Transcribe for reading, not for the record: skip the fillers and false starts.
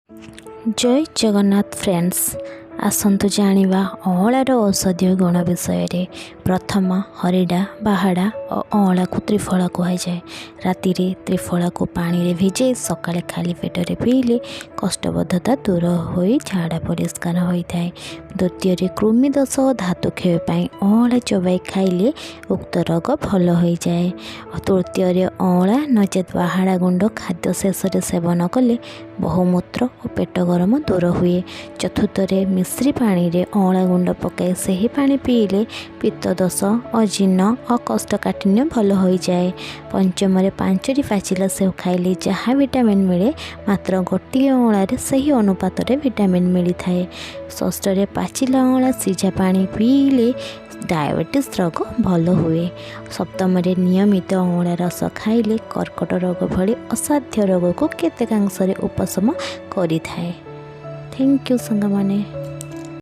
जय जगन्नाथ फ्रेंड्स आसतु जानिबा अँलार औषधीय गुण विषय। प्रथम हरिडा बाहाडा और अँला को त्रिफला कहुए। राति त्रिफला को पानी रे भिजे सकाळे खाली पेटरे पीले कष्टबद्धता दूर हो झाड़ा परिष्कार होता है। द्वितीय कृमि दोष और धातु क्षय अँला चबाई खाइले उक्त रोग भल हो जाए। तृतीय अँला नचेत बाहाडा गुंड खाद्य शेष सेवन कले बहुमूत्र और पेट गरम दूर हुए। चतुर्थ मिश्री पानी रे अँला गुंड पकाई से पानी पीले पित्त दोष अजीर्ण और कोष्ठकाठिन्य भल हो जाए। पंचम 5टी पाचिला सेव खाइले जहाँ विटामिन मिले मात्र गोटे अँलार सही अनुपात विटामिन मिलता है। षष्ठ पाचिला अँला सीझा पानी पीले डायबिटीज रोग भल हुए। सप्तम नियमित अँला रस खाइले कर्कट रोग भली असाध्य रोग को केतेकांश उपशम करि थाए। थैंक यू संग माने।